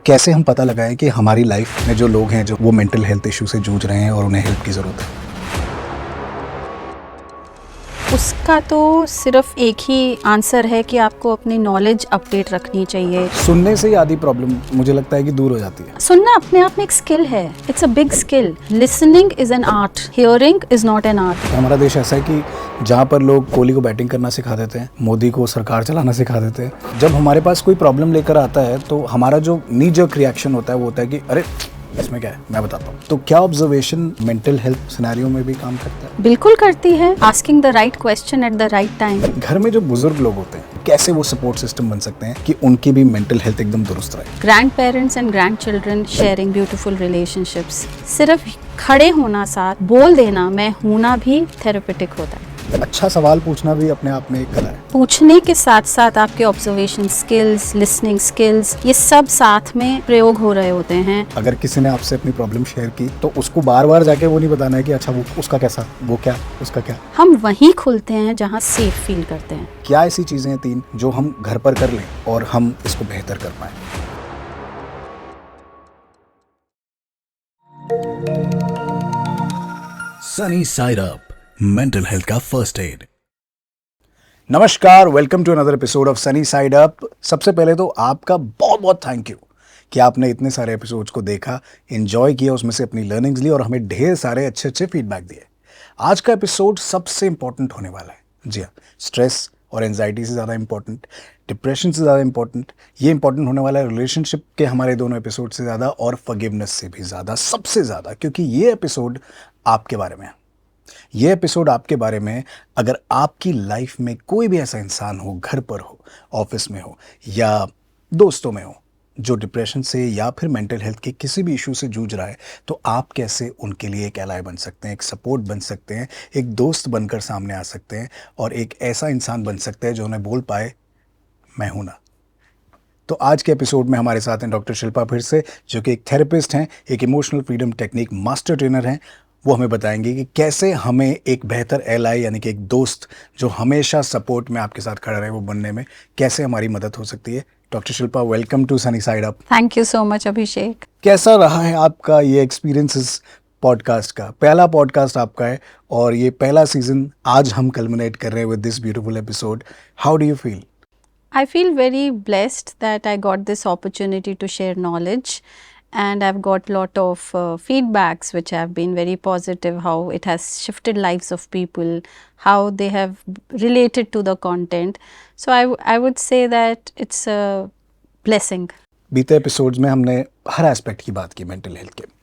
कैसे हम पता लगाएं कि हमारी लाइफ में जो लोग हैं जो वो मेंटल हेल्थ इशू से जूझ रहे हैं और उन्हें हेल्प की ज़रूरत है। उसका तो सिर्फ एक ही आंसर है कि आपको अपनी नॉलेज अपडेट रखनी चाहिए। सुनने से ही आधी प्रॉब्लम मुझे लगता है कि दूर हो जाती है। सुनना अपने आप में एक स्किल है, it's a big skill. Listening is an art, hearing is not an art. हमारा देश ऐसा है कि जहाँ पर लोग कोहली को बैटिंग करना सिखा देते हैं, मोदी को सरकार चलाना सिखा देते हैं, जब हमारे पास कोई प्रॉब्लम लेकर आता है तो हमारा जो नी जर्क रिएक्शन होता है वो होता है कि अरे इसमें क्या है, मैं बताता हूँ। तो क्या ऑब्जर्वेशन मेंटल हेल्थ सिनेरियो में भी काम करता है? बिल्कुल करती है। Asking the right question at the right time. घर में जो बुजुर्ग लोग होते हैं कैसे वो सपोर्ट सिस्टम बन सकते हैं कि उनकी भी मेंटल हेल्थ एकदम दुरुस्त रहे? Grand parents and grand children sharing beautiful relationships. सिर्फ खड़े होना, साथ बोल देना मैं हूं ना भी थेरेपेटिक होता है। अच्छा सवाल पूछना भी अपने आप में एक कला है। पूछने के साथ साथ आपके ऑब्जर्वेशन स्किल्स, लिसनिंग स्किल्स, ये सब साथ में प्रयोग हो रहे होते हैं। अगर किसी ने आपसे अपनी प्रॉब्लम शेयर की तो उसको बार बार जाके वो नहीं बताना है कि अच्छा वो उसका कैसा, वो क्या, उसका क्या। हम वहीं खुलते हैं जहाँ सेफ फील करते हैं। क्या ऐसी चीजें हैं 3 जो हम घर पर कर लें और हम इसको बेहतर कर पाए? Sunny side up, mental health का फर्स्ट एड। नमस्कार, welcome to another episode of sunny side up. सबसे पहले तो आपका बहुत बहुत थैंक यू कि आपने इतने सारे एपिसोड्स को देखा, एंजॉय किया, उसमें से अपनी लर्निंग्स ली और हमें ढेर सारे अच्छे अच्छे फीडबैक दिए। आज का एपिसोड सबसे इंपॉर्टेंट होने वाला है। जी हाँ, स्ट्रेस और एंजाइटी से ज़्यादा इंपॉर्टेंट, डिप्रेशन से ज़्यादा इंपॉर्टेंट, ये इंपॉर्टेंट होने वाला है रिलेशनशिप के हमारे दोनों एपिसोड से ज़्यादा और फॉरगिवनेस से भी ज़्यादा, सबसे ज़्यादा, क्योंकि ये एपिसोड आपके बारे में है। ये एपिसोड आपके बारे में। अगर आपकी लाइफ में कोई भी ऐसा इंसान हो, घर पर हो, ऑफिस में हो या दोस्तों में हो, जो डिप्रेशन से या फिर मेंटल हेल्थ के किसी भी इशू से जूझ रहा है, तो आप कैसे उनके लिए एक एलाय बन सकते हैं, एक सपोर्ट बन सकते हैं, एक दोस्त बनकर सामने आ सकते हैं और एक ऐसा इंसान बन सकते हैं जो उन्हें बोल पाए मैं हूं ना। तो आज के एपिसोड में हमारे साथ हैं डॉक्टर शिल्पा फिर से, जो कि एक थेरेपिस्ट हैं, एक emotional freedom technique master trainer हैं। वो हमें बताएंगे कि कैसे हमें एक बेहतर एलाई यानी कि एक दोस्त जो हमेशा सपोर्ट में आपके साथ खड़ा रहे, वो बनने में कैसे हमारी मदद हो सकती है। Doctor Shilpa, welcome to sunny side up. Thank you so much Abhishek. कैसा रहा है आपका ये एक्सपीरियंस इस पॉडकास्ट का? पहला पॉडकास्ट आपका है और ये पहला सीजन आज हम कल्मिनेट कर रहे हैं with this beautiful episode. How do you feel? I feel very blessed that I got this opportunity to share knowledge, and I've got lot of feedbacks which have been very positive, how it has shifted lives of people, how they have related to the content. So I would say that it's a blessing. बीते episodes में हमने हर aspect की बात की mental health के।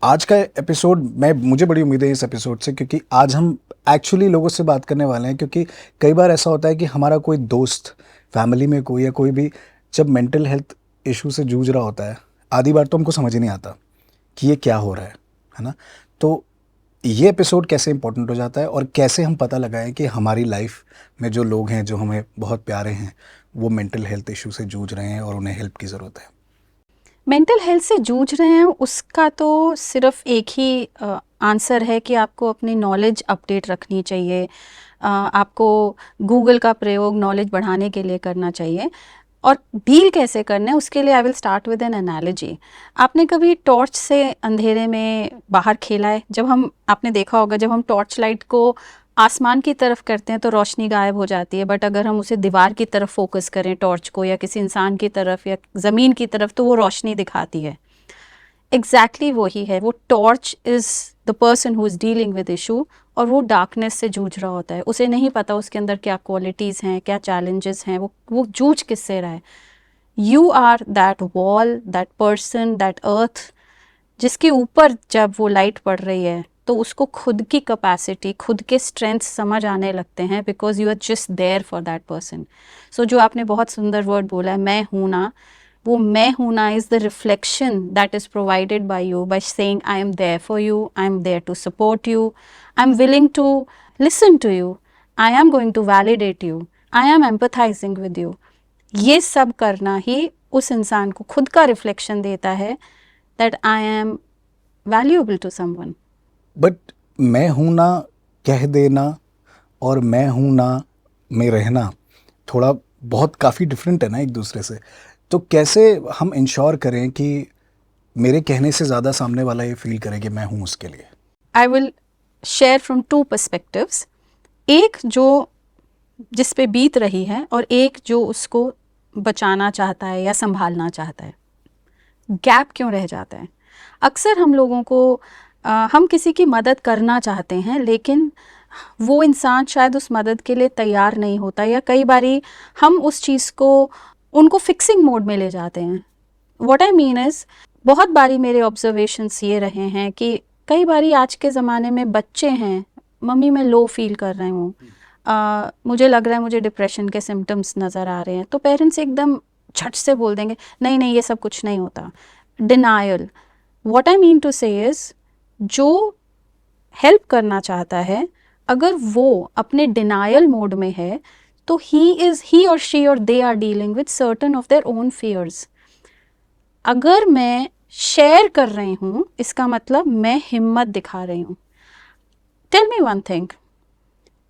आज का episode मुझे बड़ी उम्मीद है इस एपिसोड से, क्योंकि आज हम एक्चुअली लोगों से बात करने वाले हैं। क्योंकि कई बार ऐसा होता है कि हमारा कोई दोस्त, फैमिली में कोई या कोई भी जब मेंटल हेल्थ इशू से जूझ रहा होता है, आधी बार तो हमको समझ ही नहीं आता कि ये क्या हो रहा है ना। तो ये एपिसोड कैसे इंपॉर्टेंट हो जाता है और कैसे हम पता लगाएं कि हमारी लाइफ में जो लोग हैं जो हमें बहुत प्यारे हैं, वो मेंटल हेल्थ इशू से जूझ रहे हैं और उन्हें हेल्प की ज़रूरत है। मेंटल हेल्थ से जूझ रहे हैं, उसका तो सिर्फ एक ही आंसर है कि आपको अपनी नॉलेज अपडेट रखनी चाहिए। आपको गूगल का प्रयोग नॉलेज बढ़ाने के लिए करना चाहिए। और डील कैसे करना है उसके लिए I will start with N analogy. आपने कभी टॉर्च से अंधेरे में बाहर खेला है? आपने देखा होगा, जब हम टॉर्च लाइट को आसमान की तरफ करते हैं तो रोशनी गायब हो जाती है, बट अगर हम उसे दीवार की तरफ फोकस करें, टॉर्च को, या किसी इंसान की तरफ या ज़मीन की तरफ, तो वो रोशनी दिखाती है। एग्जैक्टली वही है, वो torch is the person who is dealing with issue, और वो डार्कनेस से जूझ रहा होता है। उसे नहीं पता उसके अंदर क्या क्वालिटीज़ हैं, क्या चैलेंजेस हैं, वो जूझ किससे रहा है। You are that wall, that person, that earth, जिसके ऊपर जब वो लाइट पड़ रही है तो उसको खुद की कैपेसिटी, खुद के स्ट्रेंथ समझ आने लगते हैं, because you are just there for that person. So जो आपने बहुत सुंदर वर्ड बोला है, मैं हूँ ना, वो मैं हूँ ना is the reflection that is provided by you, by saying I am there for you, I am there to support you, I am willing to listen to you, I am going to validate you, I am empathising with you. ये सब करना ही उस इंसान को खुद का reflection देता है that I am valuable to someone. But मैं हूं ना कह देना और मैं हूं ना में रहना थोड़ा बहुत काफ़ी डिफरेंट है ना एक दूसरे से। तो कैसे हम इंश्योर करें कि मेरे कहने से ज़्यादा सामने वाला ये फील करे कि मैं हूँ उसके लिए? I will share from two perspectives, एक जो जिस पे बीत रही है और एक जो उसको बचाना चाहता है या संभालना चाहता है। गैप क्यों रह जाता है? अक्सर हम लोगों को हम किसी की मदद करना चाहते हैं, लेकिन वो इंसान शायद उस मदद के लिए तैयार नहीं होता, या कई बारी हम उस चीज़ को उनको फिक्सिंग मोड में ले जाते हैं। व्हाट आई मीन इज़, बहुत बारी मेरे ऑब्जर्वेशंस ये रहे हैं कि कई बारी आज के ज़माने में बच्चे हैं, मम्मी मैं लो फील कर रही हूँ, मुझे लग रहा है मुझे डिप्रेशन के सिम्टम्स नज़र आ रहे हैं, तो पेरेंट्स एकदम झट से बोल देंगे नहीं नहीं ये सब कुछ नहीं होता। Denial, what I mean to say is, जो हेल्प करना चाहता है अगर वो अपने डिनायल मोड में है तो ही और शी और they are dealing with certain of their own fears. अगर मैं शेयर कर रही हूँ इसका मतलब मैं हिम्मत दिखा रही हूँ। Tell me one thing,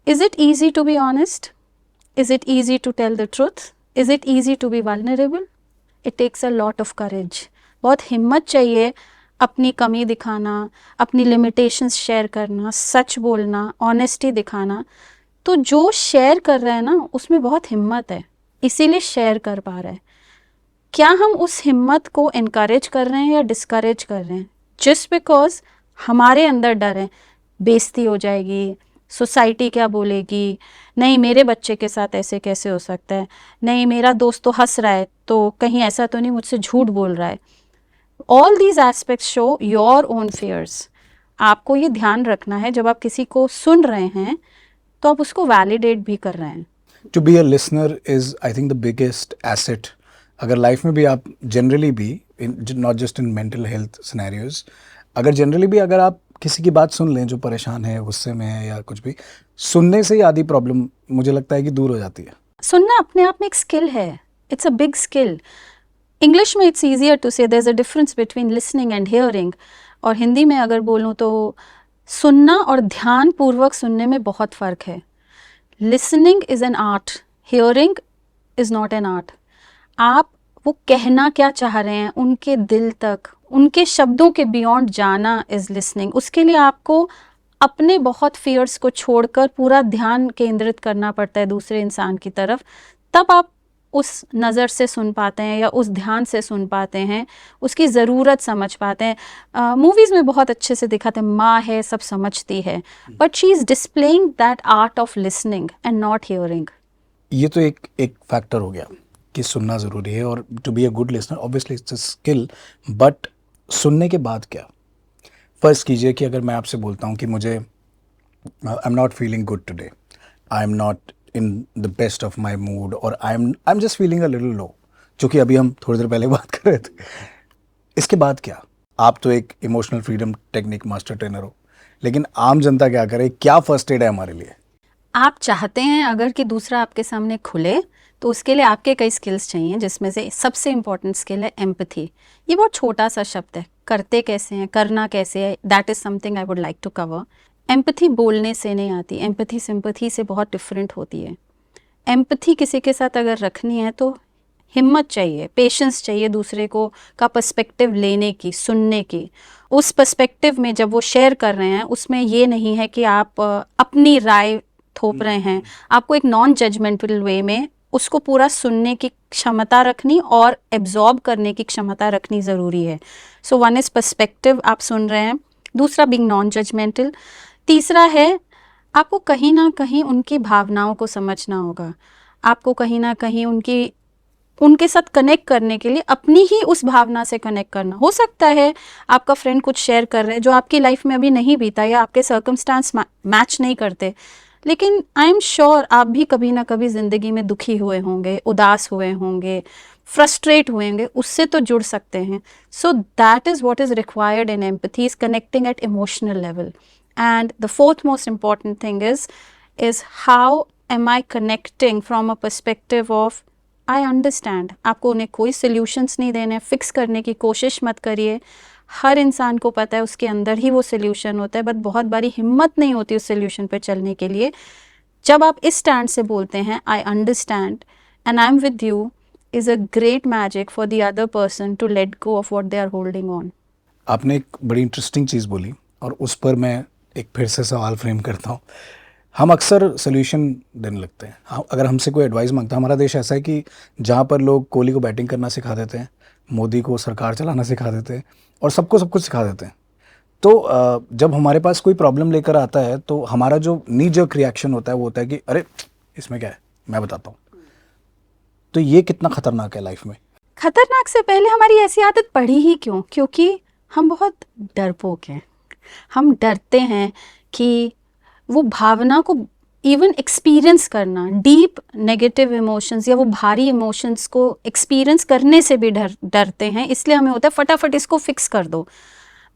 is it easy to be honest? Is it easy to tell the truth? Is it easy to be vulnerable? It takes a lot of courage. बहुत हिम्मत चाहिए अपनी कमी दिखाना, अपनी लिमिटेशंस शेयर करना, सच बोलना, honesty दिखाना। तो जो शेयर कर रहा है ना उसमें बहुत हिम्मत है, इसीलिए शेयर कर पा रहा है। क्या हम उस हिम्मत को इनकरेज कर रहे हैं या डिस्करेज कर रहे हैं? जस्ट बिकॉज हमारे अंदर डर है, बेइज्जती हो जाएगी, सोसाइटी क्या बोलेगी, नहीं मेरे बच्चे के साथ ऐसे कैसे हो सकता है, नहीं मेरा दोस्त तो हंस रहा है तो कहीं ऐसा तो नहीं मुझसे झूठ बोल रहा है। All these aspects show your own fears. आपको ये ध्यान रखना है जब आप किसी को सुन रहे हैं तो आप उसको वैलिडेट भी कर रहे हैं। To be a listener is I think the biggest asset. अगर लाइफ में भी आप जनरली भी, not just in mental health scenarios, अगर जनरली भी अगर आप किसी की बात सुन लें जो परेशान है, गुस्से में है या कुछ भी, सुनने से ही आधी प्रॉब्लम मुझे लगता है कि दूर हो जाती है। सुनना अपने आप में एक स्किल है, it's a big skill. English में it's easier to say there is a difference between listening and hearing, और हिंदी में अगर बोलूँ तो सुनना और ध्यान पूर्वक सुनने में बहुत फ़र्क है। Listening is an art, hearing is not an art. आप वो कहना क्या चाह रहे हैं उनके दिल तक, उनके शब्दों के बियॉन्ड जाना इज़ लिसनिंग। उसके लिए आपको अपने बहुत फियर्स को छोड़कर पूरा ध्यान केंद्रित करना पड़ता है दूसरे इंसान की तरफ, तब आप उस नज़र से सुन पाते हैं या उस ध्यान से सुन पाते हैं, उसकी ज़रूरत समझ पाते हैं। मूवीज़ में बहुत अच्छे से दिखाते हैं, माँ है सब समझती है, but she is displaying that art of listening and not hearing. ये तो एक फैक्टर हो गया कि सुनना ज़रूरी है, और to be a good listener obviously it's a skill. But सुनने के बाद क्या? फर्स्ट कीजिए कि अगर मैं आपसे बोलता हूँ कि मुझे I am not feeling good today, I am not in the best of my mood, और I am just feeling a little low, जो कि अभी हम थोड़ी देर पहले बात कर रहे थे। इसके बाद क्या? आप तो एक emotional freedom technique master trainer हो, लेकिन आम जनता क्या करे? क्या फर्स्ट एड है हमारे लिए? आप चाहते हैं अगर कि दूसरा आपके सामने खुले तो उसके लिए आपके कई स्किल्स चाहिए, जिसमें से सबसे इम्पॉर्टेंट स्किल है एम्पैथी। ये बहुत छोटा सा शब्द है, करते कैसे हैं, करना कैसे है, that is something I would like to cover. Empathy बोलने से नहीं आती, एम्पैथी सिंपैथी से बहुत डिफरेंट होती है। एम्पैथी किसी के साथ अगर रखनी है तो हिम्मत चाहिए, पेशेंस चाहिए दूसरे को का पर्सपेक्टिव लेने की, सुनने की। उस पर्सपेक्टिव में जब वो शेयर कर रहे हैं उसमें ये नहीं है कि आप अपनी राय थोप रहे हैं, आपको एक नॉन जजमेंटल वे में उसको पूरा सुनने की क्षमता रखनी और एब्जॉर्ब करने की क्षमता रखनी ज़रूरी है। सो वन इज़ पर्सपेक्टिव, आप सुन रहे हैं, दूसरा बीइंग नॉन जजमेंटल, तीसरा है आपको कहीं ना कहीं उनकी भावनाओं को समझना होगा। आपको कहीं ना कहीं उनके साथ कनेक्ट करने के लिए अपनी ही उस भावना से कनेक्ट करना। हो सकता है आपका फ्रेंड कुछ शेयर कर रहे हैं जो आपकी लाइफ में अभी नहीं बीता या आपके सर्कमस्टांस मैच नहीं करते, लेकिन आई एम श्योर आप भी कभी ना कभी ज़िंदगी में दुखी हुए होंगे, उदास हुए होंगे, फ्रस्ट्रेट हुए होंगे, उससे तो जुड़ सकते हैं। So that is what is required in empathy, is connecting at emotional level. And the fourth most important thing is how am I connecting from a perspective of I understand। आपको उन्हें कोई solutions नहीं देने, fix करने की कोशिश मत करिए। हर इंसान को पता है उसके अंदर ही वो solution होता है, बट बहुत बारी हिम्मत नहीं होती उस solution पे चलने के लिए। जब आप इस स्टैंड से बोलते हैं I understand and I'm with you, is a great magic for the other person to let go of what they are holding on. आपने एक बड़ी इंटरेस्टिंग चीज़ बोली और उस पर मैं एक फिर से सवाल फ्रेम करता हूँ। हम अक्सर सोल्यूशन देने लगते हैं। अगर हमसे कोई एडवाइस मांगता है, हमारा देश ऐसा है कि जहाँ पर लोग कोहली को बैटिंग करना सिखा देते हैं, मोदी को सरकार चलाना सिखा देते हैं और सबको सब कुछ सिखा देते हैं। तो जब हमारे पास कोई प्रॉब्लम लेकर आता है तो हमारा जो नी जर्क रिएक्शन होता है वो होता है कि अरे इसमें क्या है, मैं बताता हूँ। तो ये कितना खतरनाक है लाइफ में? खतरनाक से पहले हमारी ऐसी आदत पड़ी ही क्यों? क्योंकि हम बहुत डरपोक हैं। हम डरते हैं कि वो भावना को इवन एक्सपीरियंस करना, डीप नेगेटिव इमोशंस या वो भारी इमोशंस को एक्सपीरियंस करने से भी डरते हैं। इसलिए हमें होता है फटाफट इसको फिक्स कर दो।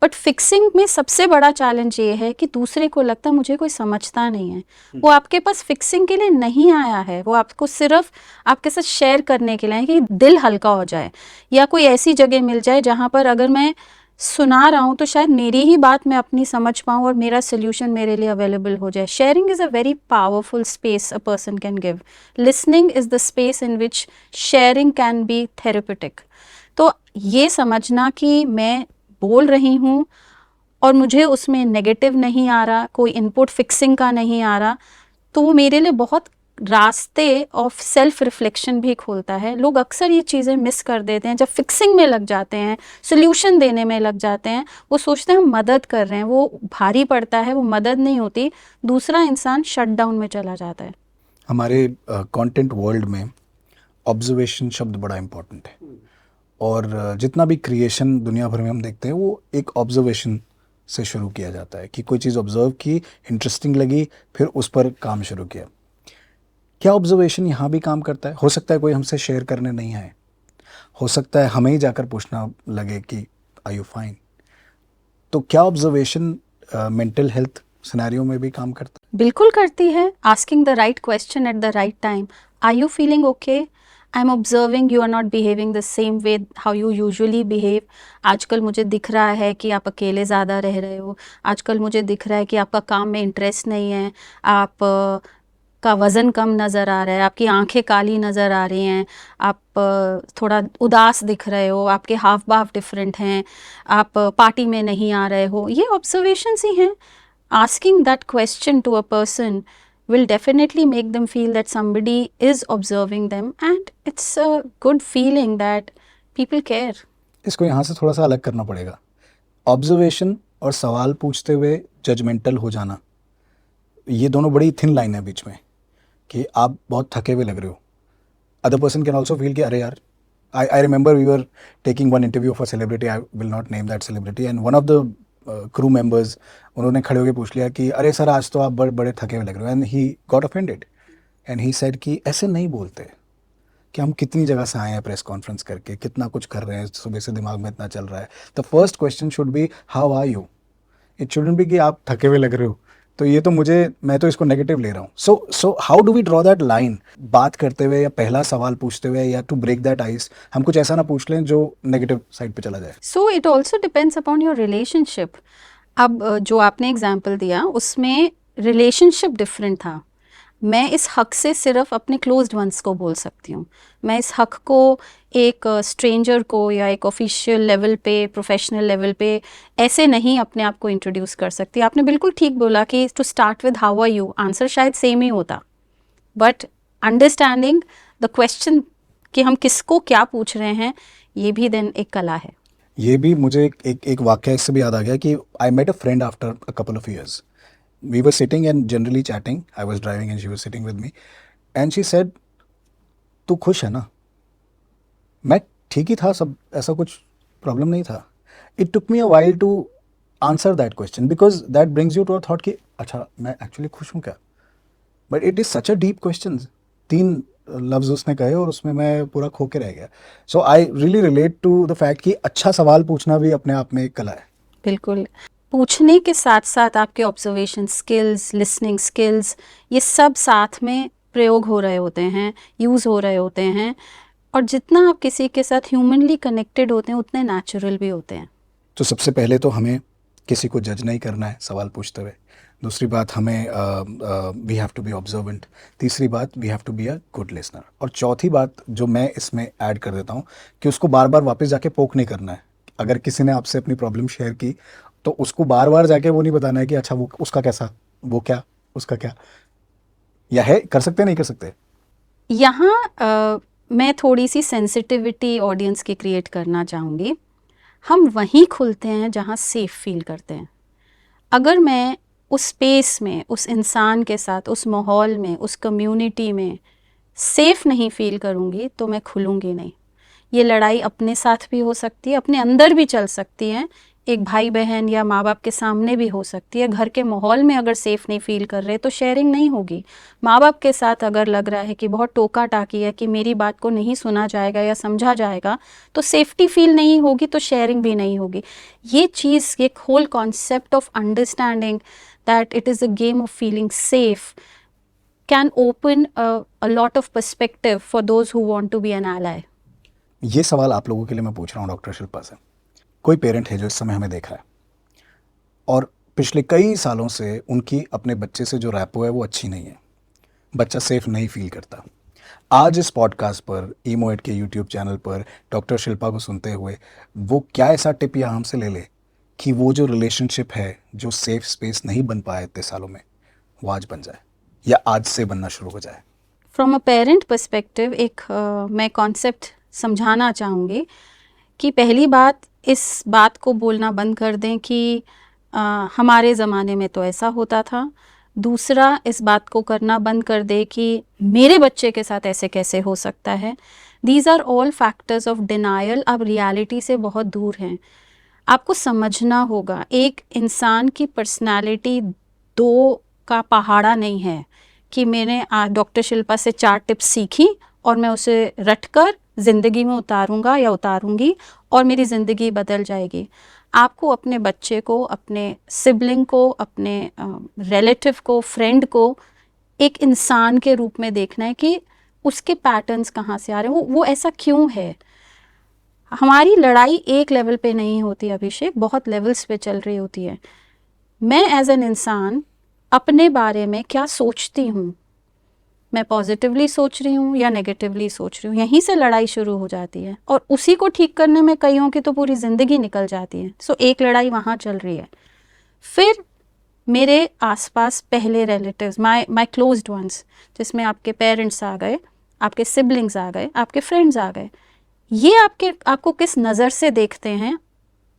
बट फिक्सिंग में सबसे बड़ा चैलेंज ये है कि दूसरे को लगता है मुझे कोई समझता नहीं है। वो आपके पास फिक्सिंग के लिए नहीं आया है, वो आपको सिर्फ आपके साथ शेयर करने के लिए है कि दिल हल्का हो जाए या कोई ऐसी जगह मिल जाए जहाँ पर अगर मैं सुना रहा हूँ तो शायद मेरी ही बात मैं अपनी समझ पाऊँ और मेरा सोल्यूशन मेरे लिए अवेलेबल हो जाए। Sharing is a very powerful space a person can give. Listening is the space in which sharing can be therapeutic. तो ये समझना कि मैं बोल रही हूँ और मुझे उसमें नेगेटिव नहीं आ रहा, कोई इनपुट फिक्सिंग का नहीं आ रहा, तो वो मेरे लिए बहुत रास्ते ऑफ सेल्फ रिफ्लेक्शन भी खोलता है। लोग अक्सर ये चीज़ें मिस कर देते हैं। जब फिक्सिंग में लग जाते हैं, सोल्यूशन देने में लग जाते हैं, वो सोचते हैं हम मदद कर रहे हैं, वो भारी पड़ता है, वो मदद नहीं होती, दूसरा इंसान शट डाउन में चला जाता है। हमारे कंटेंट वर्ल्ड में ऑब्जर्वेशन शब्द बड़ा इम्पोर्टेंट है और जितना भी क्रिएशन दुनिया भर में हम देखते हैं वो एक ऑब्जर्वेशन से शुरू किया जाता है कि कोई चीज़ ऑब्जर्व की, इंटरेस्टिंग लगी, फिर उस पर काम शुरू किया। क्या ऑब्जर्वेशन यहाँ भी काम करता है? हो सकता है कोई हमसे शेयर करने नहीं आए, हो सकता है हमें ही जाकर पूछना लगे कि आर यू फाइन। तो क्या ऑब्जर्वेशन मेंटल हेल्थ सिनेरियो में भी काम करता है? बिल्कुल करती है। Asking the right question at the right time. Are you feeling okay? I am observing you are not behaving the same way how you usually behave. आजकल मुझे दिख रहा है कि आप अकेले ज़्यादा रह रहे हो। आजकल मुझे दिख रहा है कि आपका काम में इंटरेस्ट नहीं है, आप का वज़न कम नज़र आ रहा है, आपकी आंखें काली नज़र आ रही हैं, आप थोड़ा उदास दिख रहे हो, आपके हाव भाव डिफरेंट हैं, आप पार्टी में नहीं आ रहे हो। ये ऑब्जर्वेशंस ही हैं। Asking that question to a person will definitely make them feel that somebody is observing them, and it's a good feeling that people care. इसको यहाँ से थोड़ा सा अलग करना पड़ेगा। ऑब्जर्वेशन और सवाल पूछते हुए जजमेंटल हो जाना, ये दोनों बड़ी थिन लाइन है बीच में कि आप बहुत थके हुए लग रहे हो। Other person can also feel कि अरे यार, I remember we were taking one interview of a celebrity, I will not name that celebrity, and one of the crew members, उन्होंने खड़े होकर पूछ लिया कि अरे सर आज तो आप बड़े थके हुए लग रहे हो, and he got offended and he said कि ऐसे नहीं बोलते, कि हम कितनी जगह से आए हैं प्रेस कॉन्फ्रेंस करके, कितना कुछ कर रहे हैं, सुबह से दिमाग में इतना चल रहा है। The first question should be how are you, it shouldn't be कि आप थके हुए लग रहे हो। तो ये तो मैं तो इसको नेगेटिव ले रहा हूँ। So how do we draw that line? बात करते हुए या पहला सवाल पूछते हुए या टू ब्रेक दैट आइस हम कुछ ऐसा ना पूछ लें जो नेगेटिव साइड पे चला जाए। So it also depends upon your relationship. अब जो आपने एग्जाम्पल दिया उसमें रिलेशनशिप डिफरेंट था। मैं इस हक से सिर्फ अपने क्लोज्ड वंस को बोल सकती हूँ। मैं इस हक को एक स्ट्रेंजर को या एक ऑफिशियल लेवल पे, प्रोफेशनल लेवल पे ऐसे नहीं अपने आप को इंट्रोड्यूस कर सकती। आपने बिल्कुल ठीक बोला कि to start with how are you, answer शायद सेम ही होता, बट अंडरस्टैंडिंग द क्वेश्चन कि हम किसको क्या पूछ रहे हैं, ये भी देन एक कला है। ये भी मुझे एक वाक्य इससे भी याद आ गया कि I met a friend after a couple of years, we were sitting and generally chatting, I was driving and she was sitting with me and she said तू खुश है ना? मैं ठीक ही था, सब ऐसा कुछ प्रॉब्लम नहीं था। It took me a while to answer that question because that brings you to a thought कि अच्छा मैं एक्चुअली खुश हूँ क्या? But it is such a deep question. 3 लफ्ज़ उसने कहे और उसमें मैं पूरा खो के रह गया। So I really relate to the fact कि अच्छा सवाल पूछना भी अपने आप में एक कला है। बिल्कुल। पूछने के साथ साथ आपके ऑब्जर्वेशन स्किल्स, लिसनिंग स्किल्स, ये सब साथ में प्रयोग हो रहे होते हैं, यूज़ हो रहे होते हैं, और जितना आप किसी के साथ ह्यूमनली कनेक्टेड होते हैं उतने नेचुरल भी होते हैं। तो सबसे पहले तो हमें किसी को जज नहीं करना है सवाल पूछते हुए। दूसरी बात, हमें we have to be observant. तीसरी बात, we have to be a good listener. और चौथी बात जो मैं इसमें ऐड कर देता हूँ कि उसको बार बार वापस जाके पोक नहीं करना है। अगर किसी ने आपसे अपनी प्रॉब्लम शेयर की तो उसको बार बार जाके वो नहीं बताना है कि अच्छा वो उसका कैसा, वो क्या, उसका क्या, या है, कर सकते नहीं कर सकते। यहाँ मैं थोड़ी सी सेंसिटिविटी ऑडियंस की क्रिएट करना चाहूँगी। हम वहीं खुलते हैं जहाँ सेफ फील करते हैं। अगर मैं उस स्पेस में, उस इंसान के साथ, उस माहौल में, उस कम्युनिटी में सेफ नहीं फील करूँगी तो मैं खुलूँगी नहीं। ये लड़ाई अपने साथ भी हो सकती है, अपने अंदर भी चल सकती है, एक भाई बहन या माँ बाप के सामने भी हो सकती है। घर के माहौल में अगर सेफ नहीं फील कर रहे तो शेयरिंग नहीं होगी। माँ बाप के साथ अगर लग रहा है कि बहुत टोका टाकी है, कि मेरी बात को नहीं सुना जाएगा या समझा जाएगा, तो सेफ्टी फील नहीं होगी, तो शेयरिंग भी नहीं होगी। ये चीज़, ये whole concept of understanding that it is a game of feeling safe can open a lot of perspective for those who want to be an ally. ये सवाल आप लोगों के लिए मैं पूछ रहा हूँ डॉक्टर शिल्पा से। कोई पेरेंट है जो इस समय हमें देख रहा है और पिछले कई सालों से उनकी अपने बच्चे से जो रैपो है वो अच्छी नहीं है, बच्चा सेफ नहीं फील करता। आज इस पॉडकास्ट पर, ईमोएट के यूट्यूब चैनल पर डॉक्टर शिल्पा को सुनते हुए वो क्या ऐसा टिप यहाँ हमसे ले ले कि वो जो रिलेशनशिप है जो सेफ स्पेस नहीं बन पाया इतने सालों में, वो आज बन जाए या आज से बनना शुरू हो जाए। फ्रॉम अ पेरेंट पर्सपेक्टिव एक मैं कॉन्सेप्ट समझाना चाहूँगी कि पहली बात, इस बात को बोलना बंद कर दें कि हमारे ज़माने में तो ऐसा होता था। दूसरा, इस बात को करना बंद कर दे कि मेरे बच्चे के साथ ऐसे कैसे हो सकता है। These are all factors of denial. आप रियलिटी से बहुत दूर हैं। आपको समझना होगा, एक इंसान की पर्सनालिटी दो का पहाड़ा नहीं है कि मैंने डॉक्टर शिल्पा से 4 टिप्स सीखी और मैं उसे रटकर ज़िंदगी में उतारूंगा या उतारूंगी और मेरी ज़िंदगी बदल जाएगी। आपको अपने बच्चे को, अपने सिबलिंग को, अपने रिलेटिव को, फ्रेंड को एक इंसान के रूप में देखना है कि उसके पैटर्न्स कहाँ से आ रहे हैं, वो ऐसा क्यों है। हमारी लड़ाई एक लेवल पे नहीं होती अभिषेक, बहुत लेवल्स पे चल रही होती है। मैं एज एन इंसान अपने बारे में क्या सोचती हूँ, मैं पॉजिटिवली सोच रही हूँ या नेगेटिवली सोच रही हूँ, यहीं से लड़ाई शुरू हो जाती है। और उसी को ठीक करने में कईयों की तो पूरी ज़िंदगी निकल जाती है। सो एक लड़ाई वहाँ चल रही है। फिर मेरे आसपास पहले रिलेटिव्स, माय क्लोज्ड वंस, जिसमें आपके पेरेंट्स आ गए, आपके सिबलिंग्स आ गए, आपके फ्रेंड्स आ गए, ये आपको किस नज़र से देखते हैं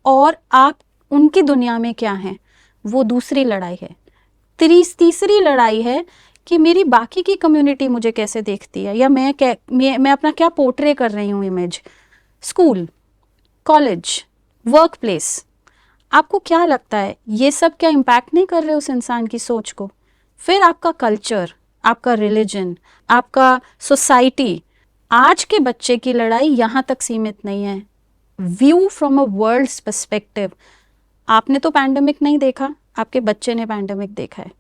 और आप उनकी दुनिया में क्या हैं, वो दूसरी लड़ाई है। तीसरी लड़ाई है कि मेरी बाकी की कम्युनिटी मुझे कैसे देखती है, या मैं अपना क्या पोर्ट्रे कर रही हूँ image. School, college, work place, आपको क्या लगता है ये सब क्या इम्पैक्ट नहीं कर रहे उस इंसान की सोच को। फिर आपका कल्चर, आपका रिलीजन, आपका सोसाइटी। आज के बच्चे की लड़ाई यहाँ तक सीमित नहीं है। View from a world's perspective. आपने तो पैंडेमिक नहीं देखा, आपके बच्चे ने पैंडेमिक देखा है,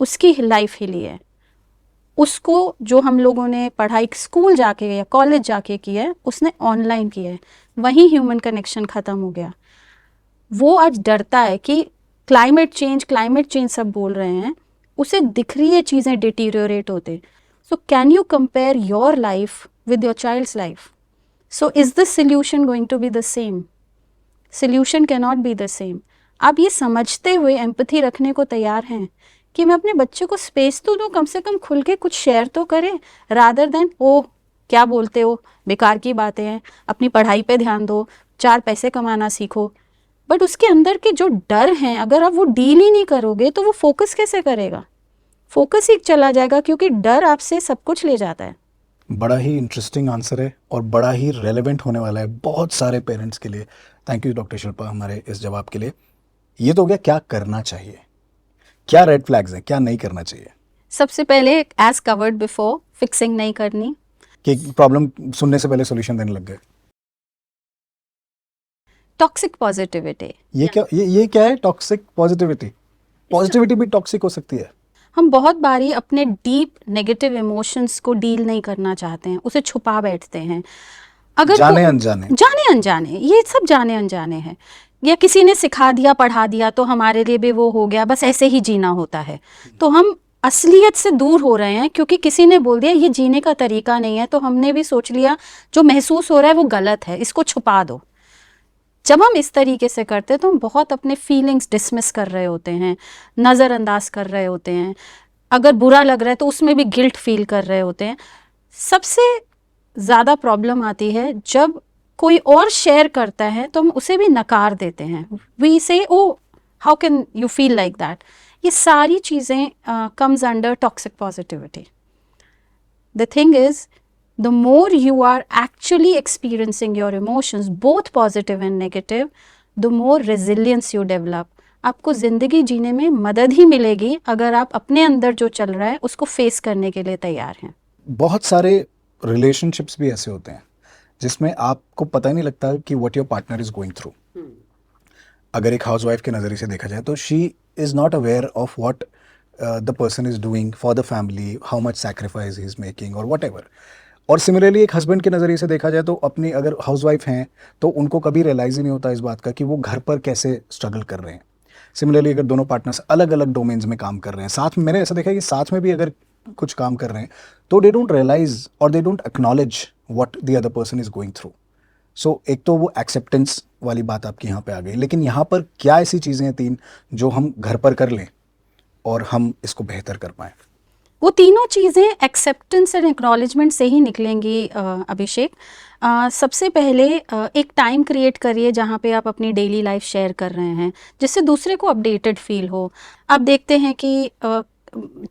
उसकी लाइफ हिली है। उसको जो हम लोगों ने पढ़ाई स्कूल जाके या कॉलेज जाके की है, उसने ऑनलाइन की है। वहीं ह्यूमन कनेक्शन ख़त्म हो गया। वो आज डरता है कि क्लाइमेट चेंज सब बोल रहे हैं, उसे दिख रही है चीज़ें डिटीरियोरेट होते। So can you compare your life with your child's life? So is the solution going to be the same? Solution can not be the same. आप ये समझते हुए एम्पैथी रखने को तैयार हैं कि मैं अपने बच्चे को स्पेस तो दूँ, कम से कम खुल के कुछ शेयर तो करें, रादर देन ओ क्या बोलते हो, बेकार की बातें हैं, अपनी पढ़ाई पे ध्यान दो, 4 पैसे कमाना सीखो। बट उसके अंदर के जो डर हैं, अगर आप वो डील ही नहीं करोगे तो वो फोकस कैसे करेगा? फोकस ही चला जाएगा, क्योंकि डर आपसे सब कुछ ले जाता है। बड़ा ही इंटरेस्टिंग आंसर है और बड़ा ही रेलेवेंट होने वाला है बहुत सारे पेरेंट्स के लिए। थैंक यू डॉक्टर शिल्पा हमारे इस जवाब के लिए। ये तो हो गया क्या करना चाहिए, क्या रेड फ्लैग्स हैं, क्या नहीं करना चाहिए। सबसे पहले, एज कवर्ड बिफोर, फिक्सिंग नहीं करनी। कि प्रॉब्लम सुनने से पहले सॉल्यूशन देने लग गए। टॉक्सिक पॉजिटिविटी, ये क्या है टॉक्सिक पॉजिटिविटी? पॉजिटिविटी भी टॉक्सिक हो सकती है। हम बहुत बारी अपने डीप नेगेटिव इमोशंस को डील नहीं करना चाहते हैं, उसे छुपा बैठते हैं। अगर जाने अनजाने ये सब जाने अनजाने हैं। या किसी ने सिखा दिया पढ़ा दिया तो हमारे लिए भी वो हो गया, बस ऐसे ही जीना होता है। तो हम असलियत से दूर हो रहे हैं क्योंकि किसी ने बोल दिया ये जीने का तरीका नहीं है, तो हमने भी सोच लिया जो महसूस हो रहा है वो गलत है, इसको छुपा दो। जब हम इस तरीके से करते हैं तो हम बहुत अपने फीलिंग्स डिसमिस कर रहे होते हैं, नज़रअंदाज कर रहे होते हैं, अगर बुरा लग रहा है तो उसमें भी गिल्ट फील कर रहे होते हैं। सबसे ज़्यादा प्रॉब्लम आती है जब कोई और शेयर करता है तो हम उसे भी नकार देते हैं। We say oh how can you feel like that. ये सारी चीज़ें comes under toxic positivity. The thing is the more you are actually experiencing your emotions, both positive and negative, the more resilience you develop. आपको ज़िंदगी जीने में मदद ही मिलेगी अगर आप अपने अंदर जो चल रहा है उसको फेस करने के लिए तैयार हैं। बहुत सारे रिलेशनशिप्स भी ऐसे होते हैं जिसमें आपको पता ही नहीं लगता कि what your partner is going through. अगर एक हाउसवाइफ के नज़रिए से देखा जाए तो she is not aware of what the person is doing for the family, how much sacrifice he is making और वट एवर। और सिमिलरली एक हस्बैंड के नज़रिए से देखा जाए तो अपनी अगर हाउसवाइफ हैं तो उनको कभी रियलाइज़ ही नहीं होता इस बात का कि वो घर पर कैसे स्ट्रगल कर रहे हैं। सिमिलरली अगर दोनों पार्टनर्स अलग अलग डोमेन्स में काम कर रहे हैं, साथ में मैंने ऐसा देखा है कि साथ में भी अगर कुछ काम कर रहे हैं तो दे डोंट रियलाइज और they don't acknowledge what the other person is going through. So एक तो वो एक्सेप्टेंस वाली बात आपकी यहाँ पे आ गई, लेकिन यहाँ पर क्या ऐसी चीज़ें हैं 3 जो हम घर पर कर लें और हम इसको बेहतर कर पाएँ? वो तीनों चीज़ें एक्सेप्टेंस एंड एक्नॉलेजमेंट से ही निकलेंगी अभिषेक। सबसे पहले एक टाइम क्रिएट करिए जहाँ पे आप अपनी डेली लाइफ शेयर कर रहे हैं जिससे दूसरे को अपडेटेड फील हो। आप देखते हैं कि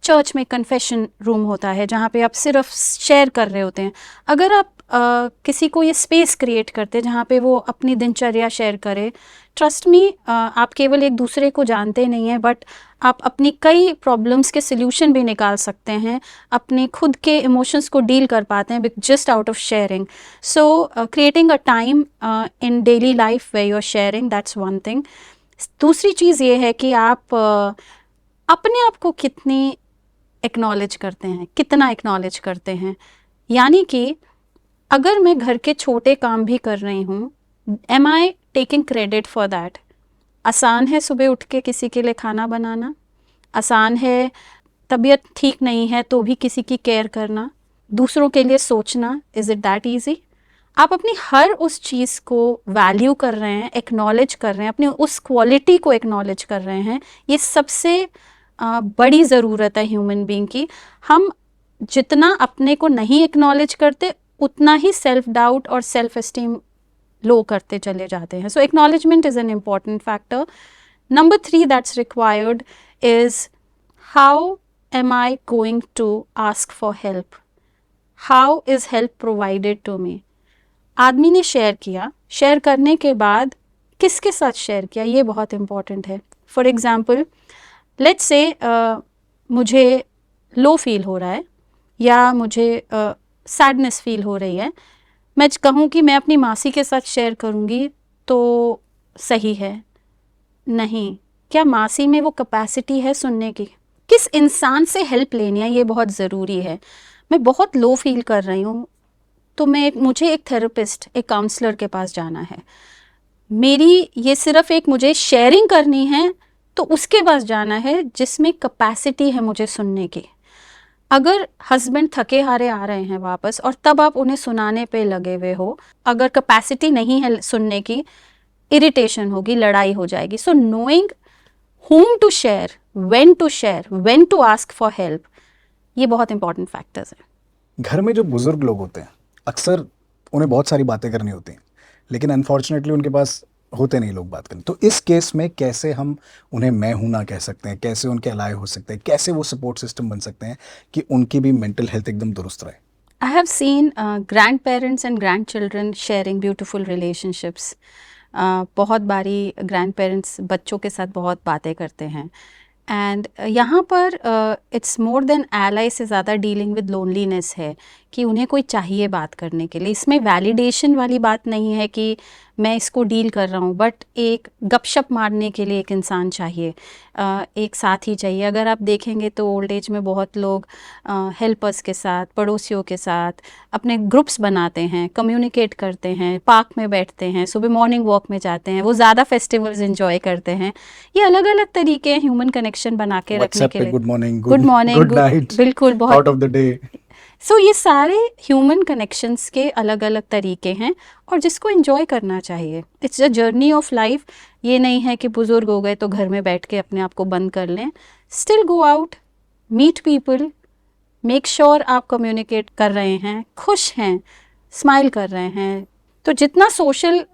चर्च में कन्फेशन रूम होता है जहाँ पे आप सिर्फ शेयर कर रहे होते हैं। अगर आप किसी को ये स्पेस क्रिएट करते हैं जहाँ पे वो अपनी दिनचर्या शेयर करे, ट्रस्ट मी आप केवल एक दूसरे को जानते नहीं हैं बट आप अपनी कई प्रॉब्लम्स के सल्यूशन भी निकाल सकते हैं, अपने खुद के इमोशंस को डील कर पाते हैं just out of sharing. So creating a time in daily life way you are sharing, that's one thing. दूसरी चीज़ ये है कि आप अपने आप को कितनी एक्नॉलेज करते हैं, कितना एक्नॉलेज करते हैं। यानी कि अगर मैं घर के छोटे काम भी कर रही हूँ, am I taking credit for that? आसान है सुबह उठ के किसी के लिए खाना बनाना, आसान है तबीयत ठीक नहीं है तो भी किसी की केयर करना, दूसरों के लिए सोचना। Is it that easy? आप अपनी हर उस चीज़ को वैल्यू कर रहे हैं, एक्नॉलेज कर रहे हैं, अपनी उस क्वालिटी को एक्नॉलेज कर रहे हैं। ये सबसे बड़ी ज़रूरत है ह्यूमन बीइंग की। हम जितना अपने को नहीं एक्नॉलेज करते उतना ही सेल्फ डाउट और सेल्फ एस्टीम लो करते चले जाते हैं। So acknowledgement is an important factor. Number 3 that's required is how am I going to ask for help? How is help provided to me? आदमी ने शेयर किया, शेयर करने के बाद किसके साथ शेयर किया, ये बहुत इम्पॉर्टेंट है। फॉर एग्ज़ाम्पल लेट्स से मुझे लो फील हो रहा है या मुझे सैडनेस फील हो रही है, मैं कहूँ कि मैं अपनी मासी के साथ शेयर करूँगी तो सही है? नहीं। क्या मासी में वो कैपेसिटी है सुनने की? किस इंसान से हेल्प लेनी है, ये बहुत ज़रूरी है। मैं बहुत लो फील कर रही हूँ तो मुझे एक थेरेपिस्ट, एक काउंसलर के पास जाना है। मेरी ये सिर्फ एक मुझे शेयरिंग करनी है तो उसके पास जाना है जिसमें कैपेसिटी है मुझे सुनने की। अगर हस्बैंड थके हारे आ रहे हैं वापस और तब आप उन्हें सुनाने पे लगे हुए हो, अगर कैपेसिटी नहीं है सुनने की, इरिटेशन होगी, लड़ाई हो जाएगी। So knowing whom to share, when to share, when to ask for help, ये बहुत इंपॉर्टेंट फैक्टर्स हैं। घर में जो बुजुर्ग लोग होते हैं अक्सर उन्हें बहुत सारी बातें करनी होती हैं, लेकिन अनफॉर्चुनेटली उनके पास होते नहीं लोग बात करने। तो इस केस में कैसे हम उन्हें मैं हूं ना कह सकते हैं, कैसे उनके अलाय हो सकते हैं, कैसे वो सपोर्ट सिस्टम बन सकते हैं कि उनकी भी मेंटल हेल्थ एकदम दुरुस्त रहे? I have seen grandparents and grandchildren sharing beautiful relationships. बहुत बारी grandparents बच्चों के साथ बहुत बातें करते हैं एंड यहाँ पर इट्स मोर देन एलाई से ज़्यादा डीलिंग विद लोनलीनेस है कि उन्हें कोई चाहिए बात करने के लिए। इसमें वैलिडेशन वाली बात नहीं है कि मैं इसको डील कर रहा हूँ, बट एक गपशप मारने के लिए एक इंसान चाहिए, एक साथी चाहिए। अगर आप देखेंगे तो ओल्ड एज में बहुत लोग हेल्पर्स के साथ, पड़ोसियों के साथ अपने ग्रुप्स बनाते हैं, कम्युनिकेट करते हैं, पार्क में बैठते हैं, सुबह मॉर्निंग वॉक में जाते हैं, वो ज़्यादा फेस्टिवल्स एंजॉय करते हैं। ये अलग अलग तरीके हैं ह्यूमन कनेक्शन बना के रखने व्हाट्सएप के पे लिए। Good morning, good morning, good night, बिल्कुल, बहुत। Out of the day. So ये सारे ह्यूमन कनेक्शंस के अलग अलग तरीके हैं और जिसको एंजॉय करना चाहिए। It's a journey of life. ये नहीं है कि बुजुर्ग हो गए तो घर में बैठ के अपने आप को बंद कर लें। Still go out, meet people, make sure आप कम्युनिकेट कर रहे हैं, खुश हैं, स्माइल कर रहे हैं। तो जितना सोशल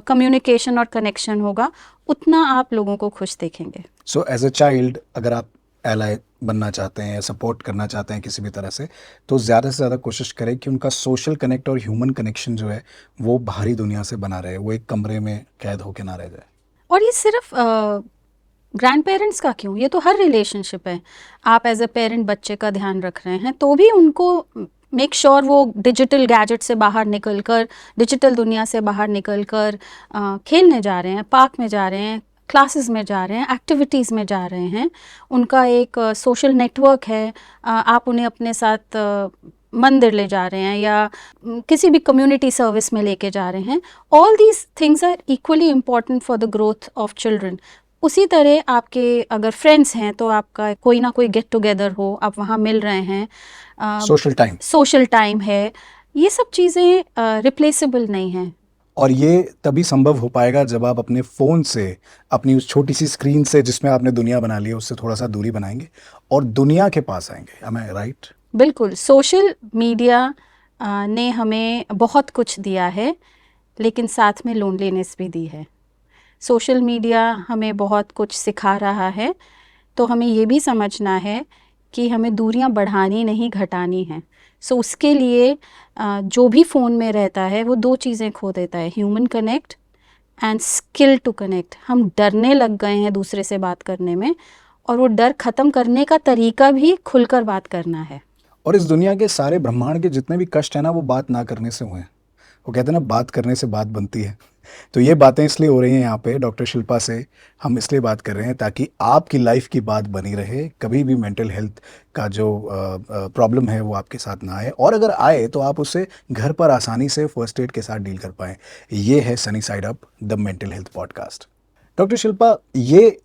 कम्युनिकेशन और कनेक्शन होगा उतना आप लोगों को खुश देखेंगे। सो एज अ चाइल्ड अगर आप एलाई बनना चाहते हैं या सपोर्ट करना चाहते हैं किसी भी तरह से, तो ज़्यादा से ज़्यादा कोशिश करें कि उनका सोशल कनेक्ट और ह्यूमन कनेक्शन जो है वो बाहरी दुनिया से बना रहे, वो एक कमरे में कैद होके ना रह जाए। और ये सिर्फ ग्रैंड पेरेंट्स का क्यों, ये तो हर रिलेशनशिप है। आप एज अ पेरेंट बच्चे का ध्यान रख रहे हैं तो भी उनको मेक श्योर वो डिजिटल गैजेट से बाहर निकल कर, डिजिटल दुनिया से बाहर निकल कर खेलने जा रहे हैं, पार्क में जा रहे हैं, क्लासेस में जा रहे हैं, एक्टिविटीज़ में जा रहे हैं। उनका एक सोशल नेटवर्क है। आप उन्हें अपने साथ मंदिर ले जा रहे हैं या किसी भी कम्युनिटी सर्विस में लेके जा रहे हैं। All these things are equally important for the growth of children. उसी तरह आपके अगर फ्रेंड्स हैं तो आपका कोई ना कोई गेट टुगेदर हो, आप वहाँ मिल रहे हैं, सोशल टाइम है। ये सब चीज़ें रिप्लेसेबल नहीं हैं। और ये तभी संभव हो पाएगा जब आप अपने फ़ोन से, अपनी उस छोटी सी स्क्रीन से जिसमें आपने दुनिया बना ली है, उससे थोड़ा सा दूरी बनाएंगे और दुनिया के पास आएंगे। एम आई राइट? बिल्कुल। सोशल मीडिया ने हमें बहुत कुछ दिया है, लेकिन साथ में लोनलीनेस भी दी है। सोशल मीडिया हमें बहुत कुछ सिखा रहा है, तो हमें ये भी समझना है कि हमें दूरियां बढ़ानी नहीं, घटानी हैं। सो उसके लिए जो भी फ़ोन में रहता है वो दो चीज़ें खो देता है, human connect and skill to connect. हम डरने लग गए हैं दूसरे से बात करने में, और वो डर ख़त्म करने का तरीका भी खुलकर बात करना है। और इस दुनिया के सारे ब्रह्मांड के जितने भी कष्ट हैं ना, वो बात ना करने से हुए हैं। वो कहते हैं ना, बात करने से बात बनती है। तो ये बातें इसलिए हो रही हैं यहाँ पे डॉक्टर शिल्पा से, हम इसलिए बात कर रहे हैं ताकि आपकी लाइफ की बात बनी रहे, कभी भी मेंटल हेल्थ का जो प्रॉब्लम है वो आपके साथ ना आए, और अगर आए तो आप उससे घर पर आसानी से फर्स्ट एड के साथ डील कर पाएँ। ये है Sunny side up, the mental health podcast. Doctor Shilpa, ये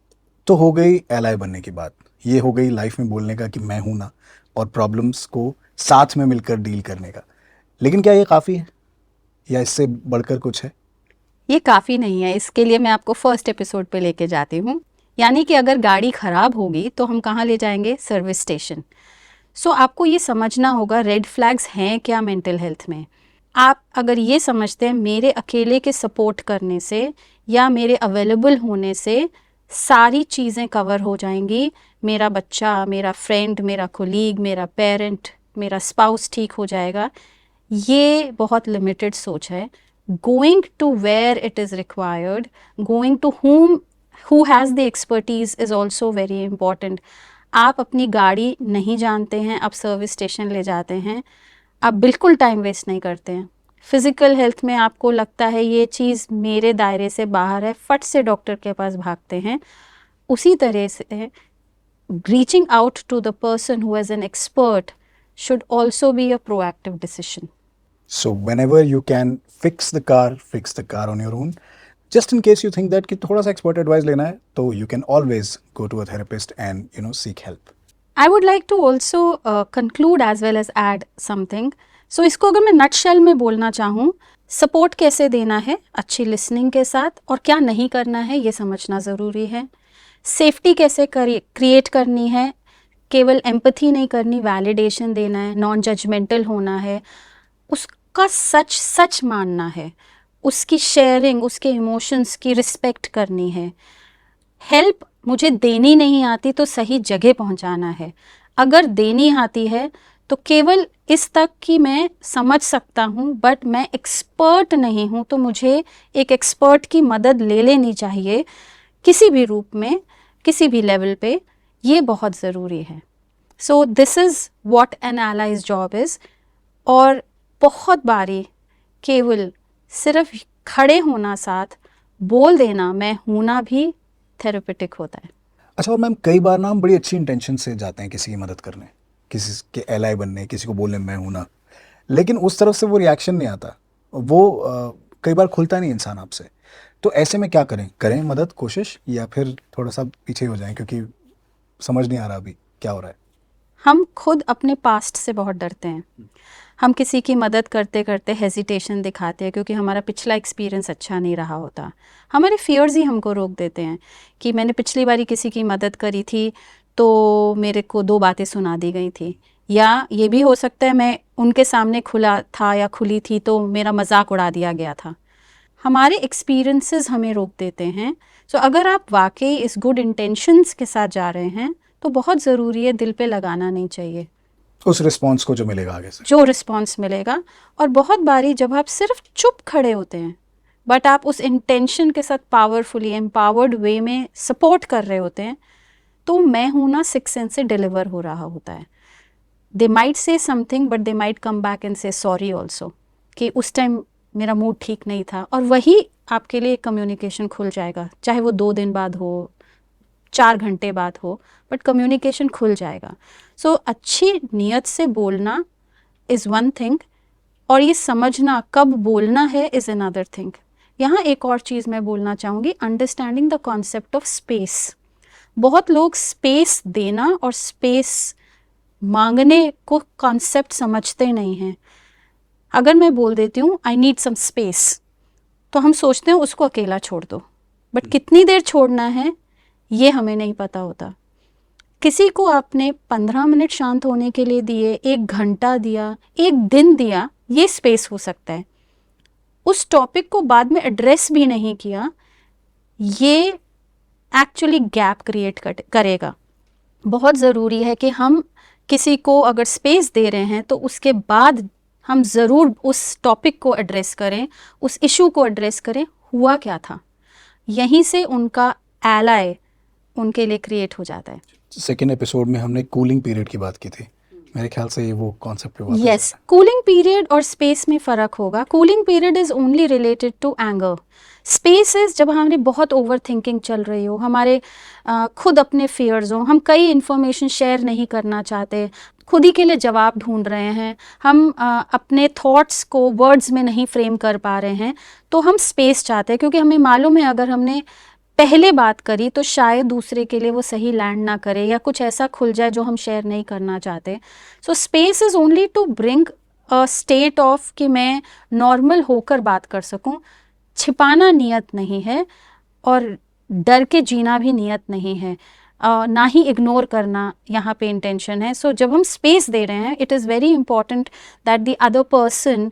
तो हो गई एलाई बनने की बात, ये हो गई लाइफ में बोलने का कि मैं हूं ना, और प्रॉब्लम्स को साथ में मिलकर डील करने का। लेकिन क्या ये काफ़ी है या इससे बढ़कर कुछ है? ये काफ़ी नहीं है। इसके लिए मैं आपको फर्स्ट एपिसोड पे लेके जाती हूँ। यानी कि अगर गाड़ी ख़राब होगी तो हम कहाँ ले जाएंगे? Service station. सो आपको ये समझना होगा रेड फ्लैग्स हैं क्या मेंटल हेल्थ में। आप अगर ये समझते हैं मेरे अकेले के सपोर्ट करने से या मेरे अवेलेबल होने से सारी चीज़ें कवर हो जाएंगी, मेरा बच्चा, मेरा फ्रेंड, मेरा कोलीग, मेरा पेरेंट, मेरा स्पाउस ठीक हो जाएगा, ये बहुत लिमिटेड सोच है। Going to where it is required, going to who has the expertise is also very important. आप अपनी गाड़ी नहीं जानते हैं, आप सर्विस स्टेशन ले जाते हैं, आप बिल्कुल टाइम वेस्ट नहीं करते हैं। फिज़िकल हेल्थ में आपको लगता है ये चीज़ मेरे दायरे से बाहर है, फट से डॉक्टर के पास भागते हैं। उसी तरह से reaching out to the person who is an expert should also be a proactive decision. So whenever you can fix the car on your own. Just in case you think that कि थोड़ा सा expert advice लेना है, तो you can always go to a therapist and seek help. I would like to also conclude as well as add something. So इसको अगर मैं nutshell में बोलना चाहूँ, सपोर्ट कैसे देना है अच्छी लिसनिंग के साथ, और क्या नहीं करना है ये समझना ज़रूरी है। सेफ्टी कैसे क्रिएट करनी है, केवल एम्पथी नहीं करनी, वैलिडेशन देना है, नॉन जजमेंटल होना है, उसका सच मानना है, उसकी शेयरिंग, उसके इमोशंस की रिस्पेक्ट करनी है। हेल्प मुझे देनी नहीं आती तो सही जगह पहुंचाना है। अगर देनी आती है तो केवल इस तक कि मैं समझ सकता हूँ, बट मैं एक्सपर्ट नहीं हूँ, तो मुझे एक एक्सपर्ट की मदद ले लेनी चाहिए किसी भी रूप में, किसी भी लेवल पे। ये बहुत ज़रूरी है। So this is what an allies job is. और बहुत बारी केवल सिर्फ खड़े होना साथ बोल देना मैं हूं ना भी थेरेपेटिक होता है। अच्छा, और मैम कई बार ना हम बड़ी अच्छी इंटेंशन से जाते हैं किसी की मदद करने, किसी के एलाई बनने, किसी को बोलने मैं हूं ना, लेकिन उस तरफ से वो रिएक्शन नहीं आता, वो कई बार खुलता नहीं इंसान आपसे। तो ऐसे में क्या करें? करें मदद, कोशिश, या फिर थोड़ा सा पीछे हो जाएं क्योंकि समझ नहीं आ रहा अभी क्या हो रहा है? हम खुद अपने पास्ट से बहुत डरते हैं। हम किसी की मदद करते करते हेजिटेशन दिखाते हैं क्योंकि हमारा पिछला एक्सपीरियंस अच्छा नहीं रहा होता। हमारे फियर्स ही हमको रोक देते हैं कि मैंने पिछली बारी किसी की मदद करी थी तो मेरे को 2 बातें सुना दी गई थी, या ये भी हो सकता है मैं उनके सामने खुला था या खुली थी तो मेरा मजाक उड़ा दिया गया था। हमारे एक्सपीरियंसेस हमें रोक देते हैं। सो अगर आप वाकई इस गुड इंटेंशंस के साथ जा रहे हैं तो बहुत ज़रूरी है दिल पे लगाना नहीं चाहिए उस रिस्पॉन्स को जो मिलेगा आगे से। जो रिस्पॉन्स मिलेगा। और बहुत बारी जब आप सिर्फ चुप खड़े होते हैं बट आप उस इंटेंशन के साथ पावरफुली एम्पावर्ड वे में सपोर्ट कर रहे होते हैं तो मैं हूं ना 6 सेंस से डिलीवर हो रहा होता है। They might say something but they might come back and से सॉरी ऑल्सो कि उस टाइम मेरा मूड ठीक नहीं था, और वही आपके लिए कम्युनिकेशन खुल जाएगा, चाहे वो 2 दिन बाद हो, 4 घंटे बाद हो, बट कम्युनिकेशन खुल जाएगा। सो अच्छी नीयत से बोलना इज़ वन थिंग, और ये समझना कब बोलना है इज़ अनदर थिंग। यहाँ एक और चीज़ मैं बोलना चाहूँगी, understanding the concept of space. बहुत लोग स्पेस देना और स्पेस मांगने को कॉन्सेप्ट समझते नहीं हैं। अगर मैं बोल देती हूँ आई नीड सम स्पेस, तो हम सोचते हैं उसको अकेला छोड़ दो, बट कितनी देर छोड़ना है ये हमें नहीं पता होता। किसी को आपने 15 मिनट शांत होने के लिए दिए, 1 घंटा दिया, 1 दिन दिया, ये स्पेस हो सकता है। उस टॉपिक को बाद में एड्रेस भी नहीं किया, ये एक्चुअली गैप क्रिएट करेगा। बहुत ज़रूरी है कि हम किसी को अगर स्पेस दे रहे हैं तो उसके बाद हम ज़रूर उस टॉपिक को एड्रेस करें, उस इशू को एड्रेस करें, हुआ क्या था। यहीं से उनका एलाय उनके लिए क्रिएट हो जाता है। सेकेंड एपिसोड में हमने कूलिंग पीरियड की बात की थी, मेरे ख्याल से ये वो कॉन्सेप्ट पे वापस यस, कूलिंग पीरियड और स्पेस में फ़र्क होगा। Cooling period is only related to anger. Space is जब हमारी बहुत ओवर थिंकिंग चल रही हो, हमारे खुद अपने फियर्स हो, हम कई इन्फॉर्मेशन शेयर नहीं करना चाहते, खुद ही के लिए जवाब ढूंढ रहे हैं, हम अपने थॉट्स को वर्ड्स में नहीं फ्रेम कर पा रहे हैं, तो हम स्पेस चाहते हैं क्योंकि हमें मालूम है अगर हमने पहले बात करी तो शायद दूसरे के लिए वो सही लैंड ना करे या कुछ ऐसा खुल जाए जो हम शेयर नहीं करना चाहते। So space is only to bring a state of कि मैं नॉर्मल होकर बात कर सकूं। छिपाना नियत नहीं है और डर के जीना भी नियत नहीं है, ना ही इग्नोर करना यहाँ पे इंटेंशन है। सो जब हम स्पेस दे रहे हैं, it is very important that the other person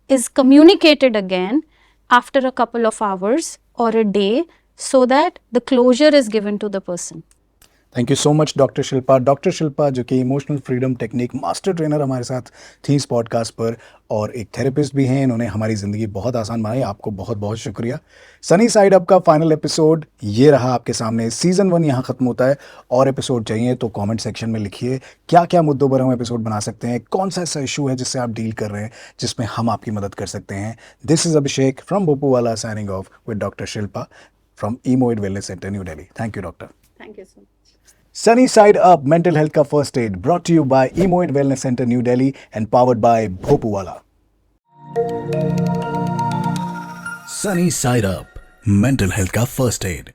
is communicated again after a couple of hours or a day so that the closure is given to the person. Thank you so much doctor Shilpa. Doctor Shilpa जो कि emotional freedom technique master trainer हमारे साथ थी इस podcast पर, और एक therapist भी हैं। इन्होंने हमारी ज़िंदगी बहुत आसान बनाई। आपको बहुत बहुत शुक्रिया। सनी साइड अप का फाइनल एपिसोड ये रहा आपके सामने। सीज़न 1 यहाँ ख़त्म होता है, और एपिसोड चाहिए तो कमेंट सेक्शन में लिखिए क्या क्या मुद्दों पर हम एपिसोड बना सकते हैं, कौन सा ऐसा इशू है जिससे आप डील कर रहे हैं जिसमें हम आपकी मदद कर सकते हैं। This is Abhishek from Bhopuwala signing off with doctor Shilpa from Emoid wellness centre New Delhi. Thank you doctor. Thank you so much. Sunny Side Up Mental Health का First Aid brought to you by Emoid Wellness Center New Delhi and powered by Bhopuwala. Sunny Side Up Mental Health का First Aid।